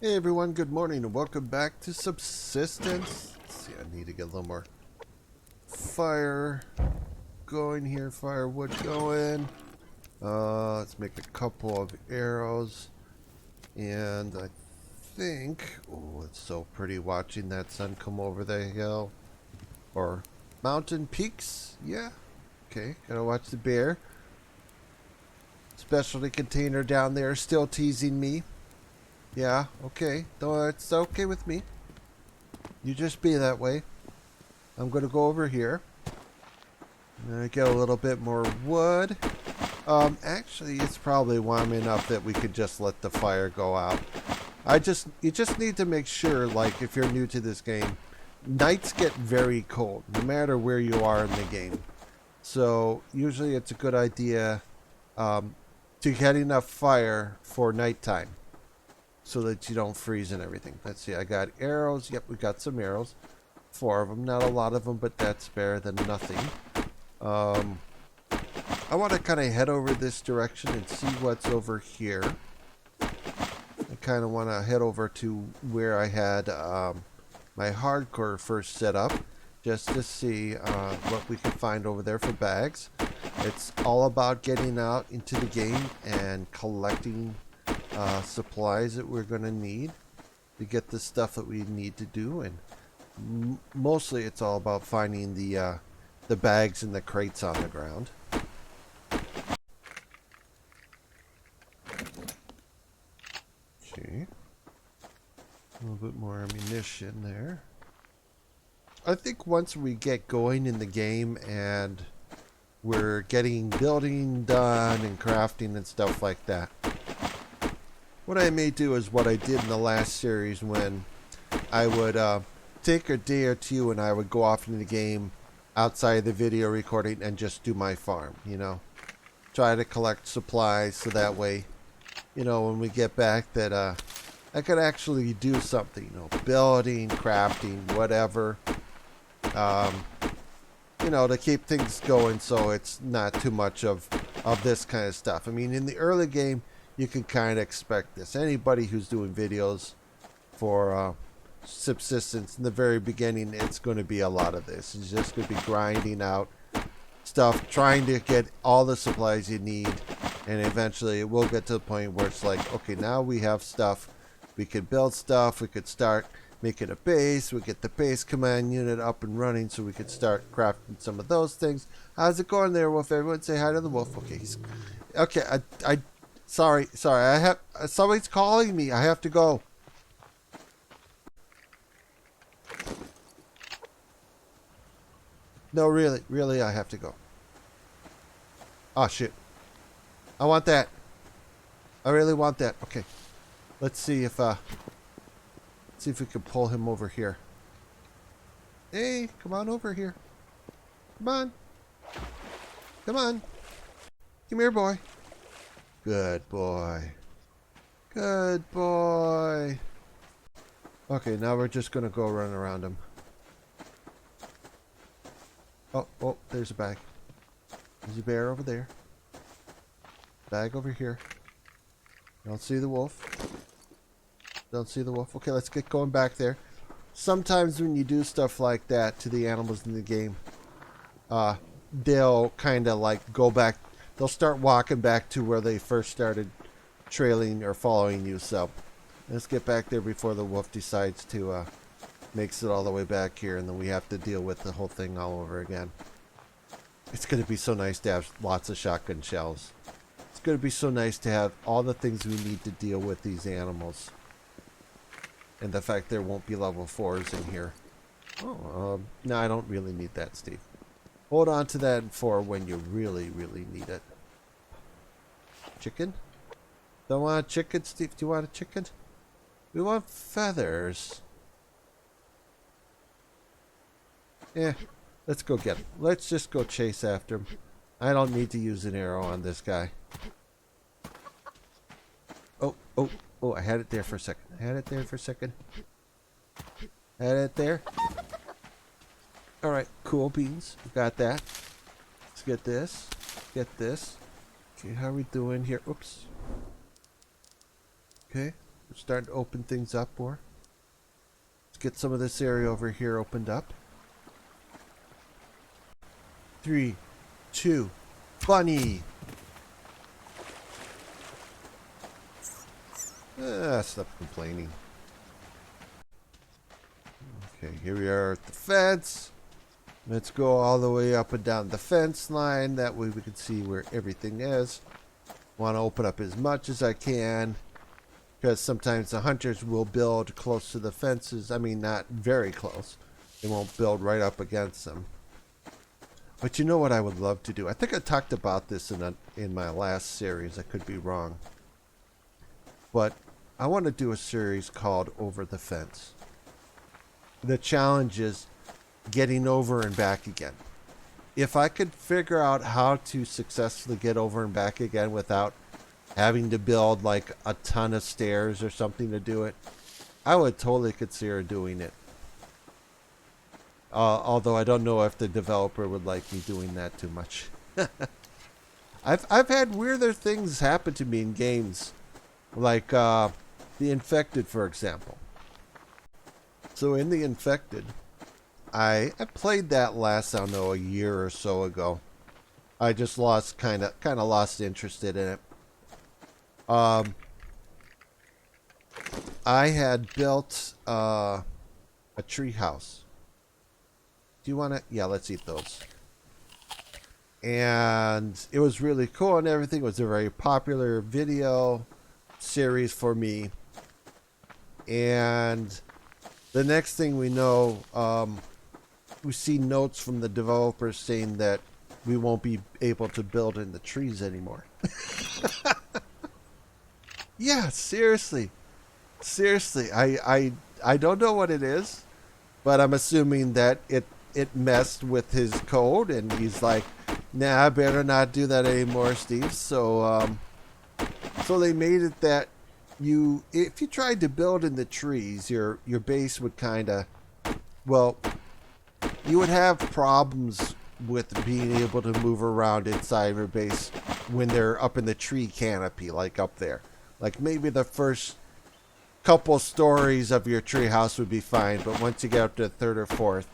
Hey everyone, good morning and welcome back to Subsistence. Let's see, I need to get a little more fire going here, firewood going. Let's make a couple of arrows. And I think, oh, it's so pretty watching that sun come over the hill. Or mountain peaks, yeah. Okay, gotta watch the bear. Specialty container down there still teasing me. Yeah, okay. No, it's okay with me. You just be that way. I'm going to go over here. Get a little bit more wood. Actually, it's probably warm enough that we could just let the fire go out. You just need to make sure, like, if you're new to this game, nights get very cold, no matter where you are in the game. So, usually it's a good idea to get enough fire for nighttime, so that you don't freeze and everything. Let's see, I got arrows. Yep, we got some arrows. 4 of them. Not a lot of them, but that's better than nothing. I want to kind of head over this direction and see what's over here. I kind of want to head over to where I had my hardcore first set up, just to see what we can find over there for bags. It's all about getting out into the game and collecting supplies that we're going to need to get the stuff that we need to do, and mostly it's all about finding the bags and the crates on the ground. Okay, a little bit more ammunition there. I think once we get going in the game and we're getting building done and crafting and stuff like that, what I may do is what I did in the last series, when I would take a day or two and I would go off into the game outside the video recording and just do my farm, Try to collect supplies so that way, when we get back, that I could actually do something, building, crafting, whatever, to keep things going so it's not too much of this kind of stuff. I mean, in the early game, you can kind of expect this. Anybody who's doing videos for subsistence in the very beginning, it's going to be a lot of this. It's just going to be grinding out stuff, trying to get all the supplies you need, and eventually it will get to the point where it's like, okay, now we have stuff. We could build stuff. We could start making a base. We get the base command unit up and running, so we could start crafting some of those things. How's it going there, Wolf? Everyone say hi to the Wolf. Okay, okay. Sorry. I have somebody's calling me. I have to go. No, really, I have to go. Oh shit! I want that. I really want that. Okay, let's see if we can pull him over here. Hey, come on over here. Come on. Come on. Come here, boy. Good boy. Good boy. Okay, now we're just going to go run around him. Oh, there's a bag. There's a bear over there. Bag over here. Don't see the wolf. Don't see the wolf. Okay, let's get going back there. Sometimes when you do stuff like that to the animals in the game, they'll kind of like go back. They'll start walking back to where they first started trailing or following you. So let's get back there before the wolf decides to makes it all the way back here, and then we have to deal with the whole thing all over again. It's going to be so nice to have lots of shotgun shells. It's going to be so nice to have all the things we need to deal with these animals. And the fact there won't be level 4s in here. Oh, no, I don't really need that, Steve. Hold on to that for when you really, really need it. Chicken? Don't want a chicken, Steve? Do you want a chicken? We want feathers. Yeah, let's go get him. Let's just go chase after him. I don't need to use an arrow on this guy. Oh, I had it there for a second. Had it there. Alright, cool beans. We got that. Let's get this. Okay, how are we doing here? Oops. Okay. We're starting to open things up more. Let's get some of this area over here opened up. 3, 2, bunny. Stop complaining. Okay, here we are at the fence. Let's go all the way up and down the fence line. That way we can see where everything is. Want to open up as much as I can, because sometimes the hunters will build close to the fences. I mean, not very close. They won't build right up against them. But you know what I would love to do? I think I talked about this in my last series. I could be wrong. But I want to do a series called Over the Fence. The challenge is getting over and back again. If I could figure out how to successfully get over and back again without having to build like a ton of stairs or something to do it, I would totally consider doing it. Although I don't know if the developer would like me doing that too much. I've had weirder things happen to me in games, like The Infected, for example. So in The Infected, I played that last, I don't know, a year or so ago. I just lost kind of lost interest in it. I had built a tree house. Do you want to? Yeah, let's eat those. And it was really cool and everything. It was a very popular video series for me. And the next thing we know, we see notes from the developers saying that we won't be able to build in the trees anymore. Yeah, seriously. Seriously, I don't know what it is, but I'm assuming that it messed with his code, and he's like, nah, I better not do that anymore, Steve. So they made it that if you tried to build in the trees, your base would kind of, well, you would have problems with being able to move around inside your base when they're up in the tree canopy, like up there. Like maybe the first couple stories of your tree house would be fine, but once you get up to the third or fourth,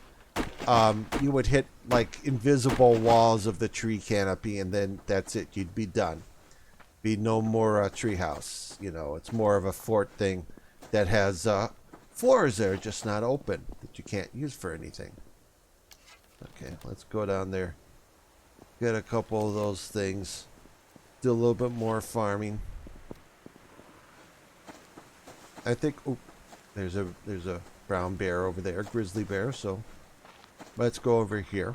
you would hit like invisible walls of the tree canopy, and then that's it. You'd be done. Be no more tree house. You know, it's more of a fort thing that has floors that are just not open, that you can't use for anything. Okay, let's go down there, get a couple of those things, do a little bit more farming. I think, oh, there's a brown bear over there, grizzly bear, so let's go over here.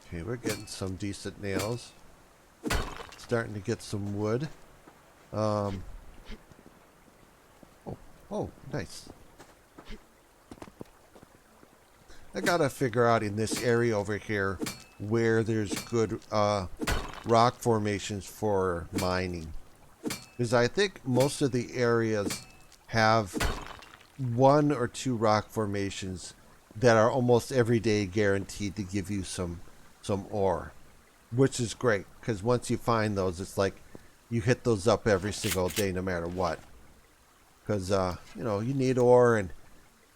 Okay, we're getting some decent nails. Starting to get some wood. Oh, nice. I gotta figure out in this area over here where there's good rock formations for mining. Because I think most of the areas have 1 or 2 rock formations that are almost every day guaranteed to give you some ore. Which is great, because once you find those, it's like you hit those up every single day no matter what. Because, you know, you need ore, and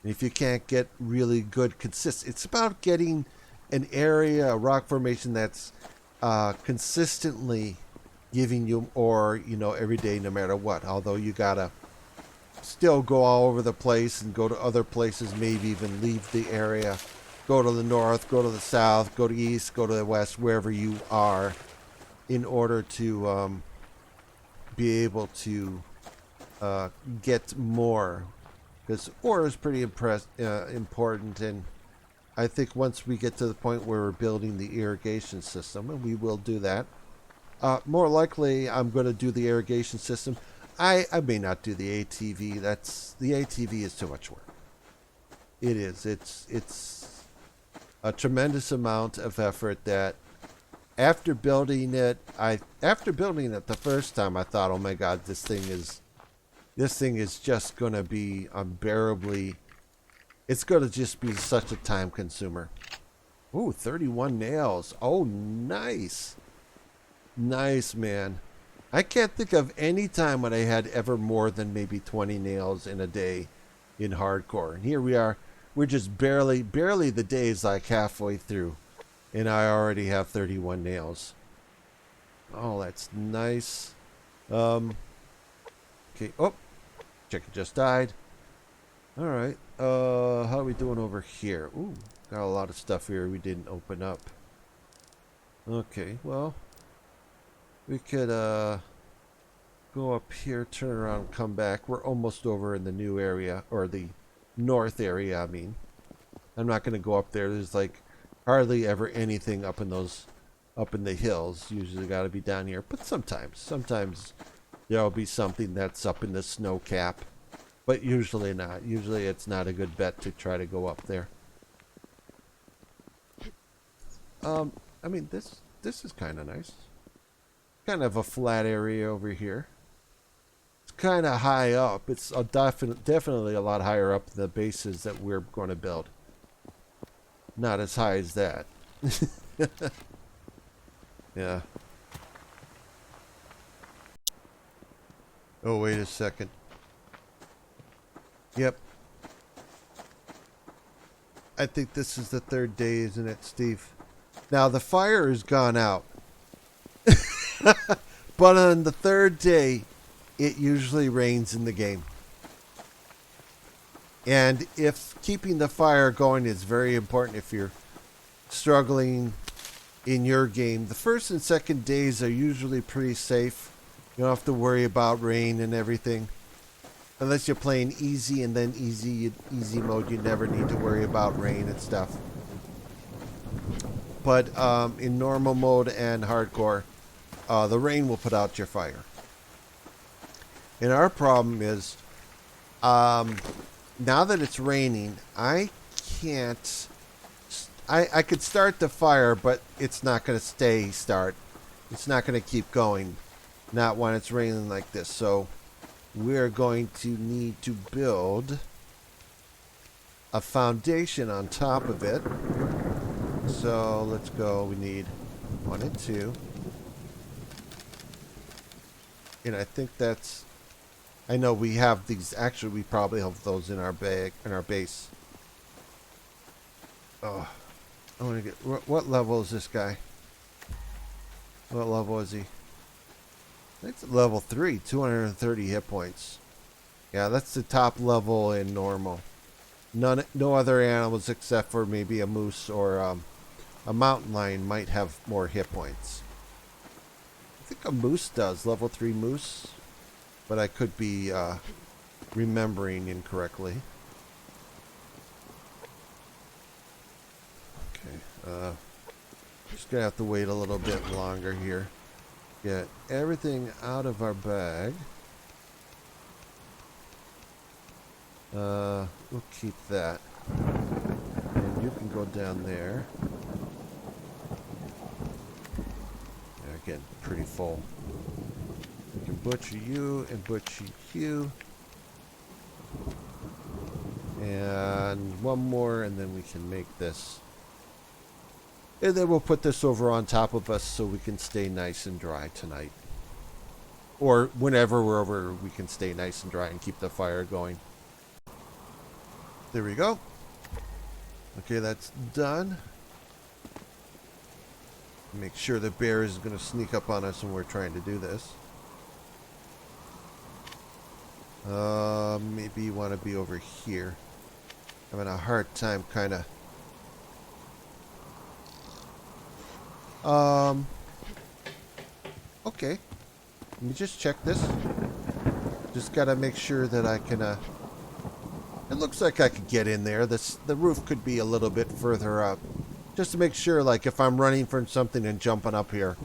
if you can't get really good it's about getting an area, a rock formation that's consistently giving you ore, you know, every day no matter what. Although you gotta still go all over the place and go to other places, maybe even leave the area, go to the north, go to the south, go to the east, go to the west, wherever you are, in order to be able to get more, because ore is pretty important. And I think once we get to the point where we're building the irrigation system, and we will do that, more likely I'm going to do the irrigation system. I may not do the ATV. The ATV is too much work. It is. It's a tremendous amount of effort that after building it the first time, I thought, oh my God, this thing is just going to be unbearably, it's going to just be such a time consumer. Ooh, 31 nails. Oh, nice. Nice, man. I can't think of any time when I had ever more than maybe 20 nails in a day in hardcore. And here we are. We're just barely the day's like halfway through. And I already have 31 nails. Oh, that's nice. Okay. Oh, chicken just died. All right. How are we doing over here? Ooh, got a lot of stuff here we didn't open up. Okay, well, we could go up here, turn around, come back. We're almost over in the new area, or the north area, I mean. I'm not going to go up there. There's like hardly ever anything up in the hills. Usually got to be down here, but sometimes there'll be something that's up in the snow cap, but usually not. Usually it's not a good bet to try to go up there. I mean, this is kind of nice. Kind of a flat area over here. It's kind of high up. It's definitely a lot higher up than the bases that we're going to build. Not as high as that. Yeah. Oh, wait a second. Yep. I think this is the third day, isn't it, Steve? Now, the fire has gone out. But on the third day, it usually rains in the game. And if keeping the fire going is very important if you're struggling in your game, the first and second days are usually pretty safe. You don't have to worry about rain and everything. Unless you're playing easy, and then easy mode, you never need to worry about rain and stuff. But in normal mode and hardcore, the rain will put out your fire. And our problem is, now that it's raining, I can't... I could start the fire, but it's not going to start. It's not going to keep going. Not when it's raining like this. So we're going to need to build a foundation on top of it. So let's go. We need 1 and 2. And I think that's... I know we have these. Actually, we probably have those in our base. Oh, I want to get... What level is this guy? What level is he? That's level 3, 230 hit points. Yeah, that's the top level in normal. No other animals except for maybe a moose or a mountain lion might have more hit points. I think a moose does, level 3 moose. But I could be remembering incorrectly. Okay, just gonna have to wait a little bit longer here. Get everything out of our bag. We'll keep that. And you can go down there. Yeah, again, pretty full. We can butcher you and butcher you. And one more, and then we can make this. And then we'll put this over on top of us so we can stay nice and dry tonight. Or whenever we're over, we can stay nice and dry and keep the fire going. There we go. Okay, that's done. Make sure the bear is going to sneak up on us when we're trying to do this. Maybe you want to be over here. Having a hard time kind of... Okay. Let me just check this. Just gotta make sure that I can, It looks like I could get in there. The roof could be a little bit further up. Just to make sure, like, if I'm running from something and jumping up here,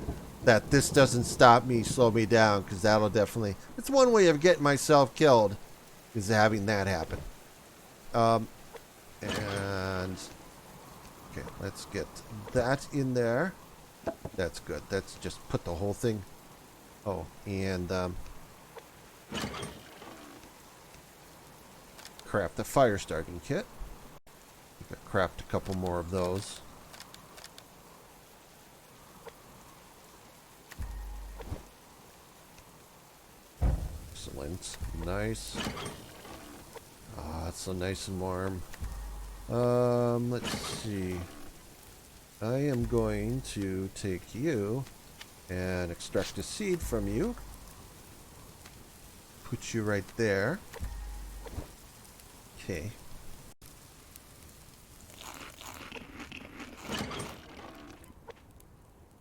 that this doesn't stop me, slow me down, because that'll definitely... It's one way of getting myself killed, is having that happen. And... Okay, let's get that in there. That's good. That's just put the whole thing... Oh, and, craft the fire starting kit. Craft a couple more of those. Excellent. Nice. Ah, it's so nice and warm. Let's see. I am going to take you and extract a seed from you. Put you right there. Okay.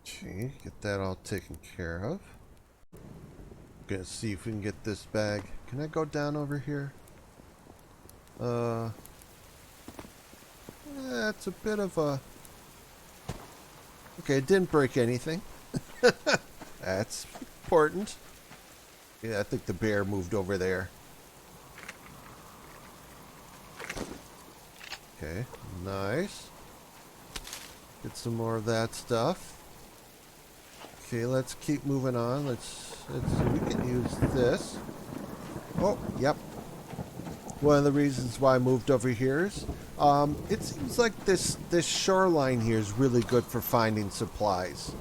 Okay, get that all taken care of. Gonna see if we can get this bag. Can I go down over here? It's a bit of a... Okay, it didn't break anything. That's important. Yeah, I think the bear moved over there. Okay, nice. Get some more of that stuff. Okay, let's keep moving on. Let's see, we can use this. Oh, yep. One of the reasons why I moved over here is it seems like this shoreline here is really good for finding supplies.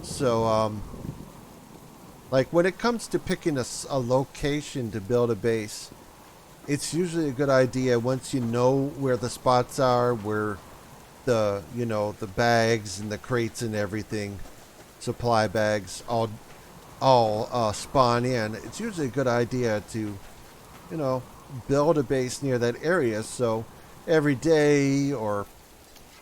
So like when it comes to picking a location to build a base, it's usually a good idea once you know where the spots are, where the the bags and the crates and everything, supply bags all spawn in. It's usually a good idea to build a base near that area, so every day or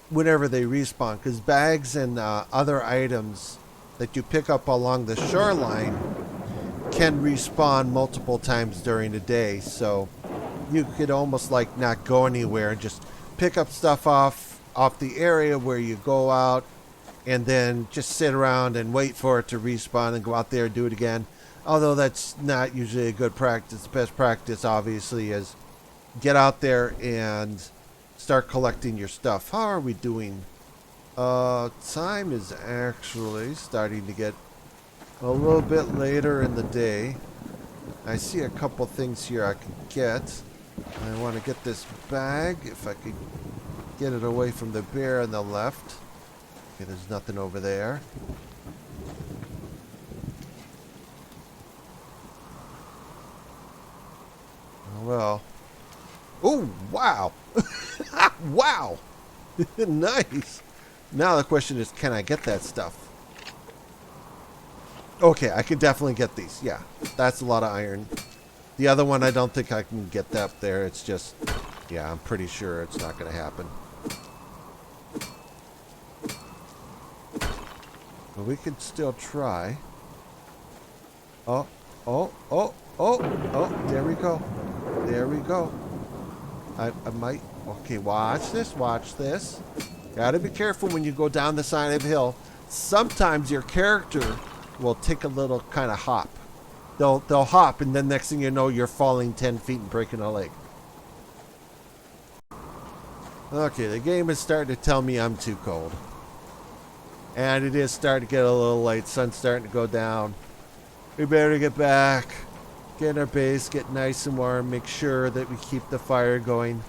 whenever they respawn, because bags and other items that you pick up along the shoreline can respawn multiple times during the day, so you could almost like not go anywhere and just pick up stuff off the area where you go out, and then just sit around and wait for it to respawn and go out there and do it again. Although that's not usually a good practice. The best practice, obviously, is get out there and start collecting your stuff. How are we doing? Time is actually starting to get a little bit later in the day. I see a couple things here I can get. I want to get this bag, if I could get it away from the bear on the left. Okay, there's nothing over there. Well. Oh, wow. Wow. Nice. Now the question is, can I get that stuff? Okay, I can definitely get these. Yeah, that's a lot of iron. The other one, I don't think I can get that there. It's just, yeah, I'm pretty sure it's not going to happen. But we can still try. Oh, oh, oh, oh, oh, there we go. There we go. I might... Okay, watch this, watch this. Gotta be careful when you go down the side of a hill. Sometimes your character will take a little kind of hop. They'll hop, and then next thing you know, you're falling 10 feet and breaking a leg. Okay, the game is starting to tell me I'm too cold. And it is starting to get a little late. Sun's starting to go down. We better get back. Get in our base, get nice and warm, make sure that we keep the fire going.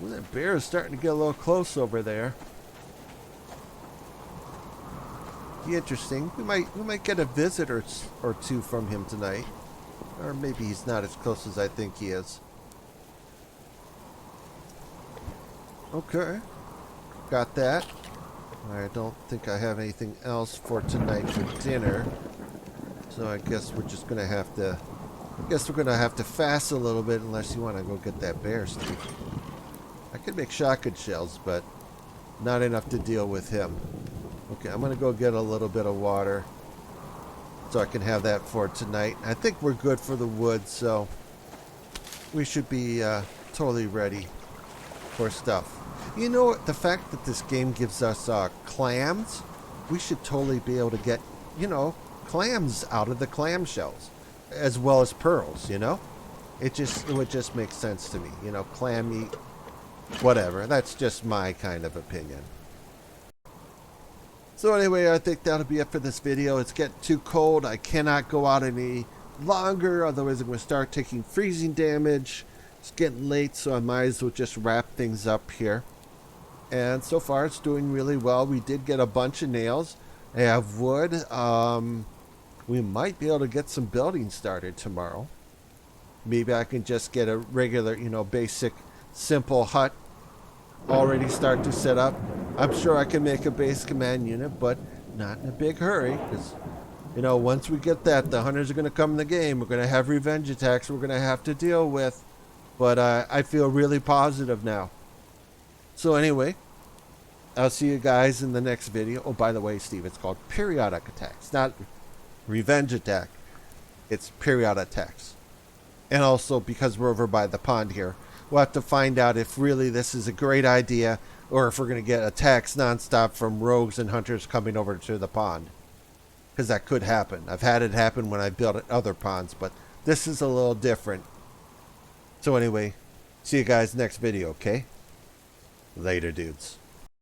Ooh, that bear is starting to get a little close over there. Be interesting. We might get a visit or two from him tonight. Or maybe he's not as close as I think he is. Okay. Got that. I don't think I have anything else for tonight for dinner. So I guess we're just gonna have to... I guess we're going to have to fast a little bit unless you want to go get that bear, Steve. I could make shotgun shells, but not enough to deal with him. Okay, I'm going to go get a little bit of water so I can have that for tonight. I think we're good for the wood, so we should be totally ready for stuff. You know, the fact that this game gives us clams, we should totally be able to get, clams out of the clam shells. As well as pearls, It would just make sense to me, clam meat, whatever. That's just my kind of opinion. So anyway, I think that'll be it for this video. It's getting too cold. I cannot go out any longer, otherwise I'm going to start taking freezing damage. It's getting late, so I might as well just wrap things up here. And so far, it's doing really well. We did get a bunch of nails. I have wood. We might be able to get some building started tomorrow. Maybe I can just get a regular, basic, simple hut already start to set up. I'm sure I can make a base command unit, but not in a big hurry, because, once we get that, the hunters are going to come in the game. We're going to have revenge attacks we're going to have to deal with. But I feel really positive now. So anyway, I'll see you guys in the next video. Oh, by the way, Steve, it's called periodic attacks, not revenge attack. It's periodic attacks. And also, because we're over by the pond here, we'll have to find out if really this is a great idea, or if we're going to get attacks nonstop from rogues and hunters coming over to the pond. Because that could happen. I've had it happen when I built other ponds, but this is a little different. So anyway, see you guys next video, okay? Later, dudes.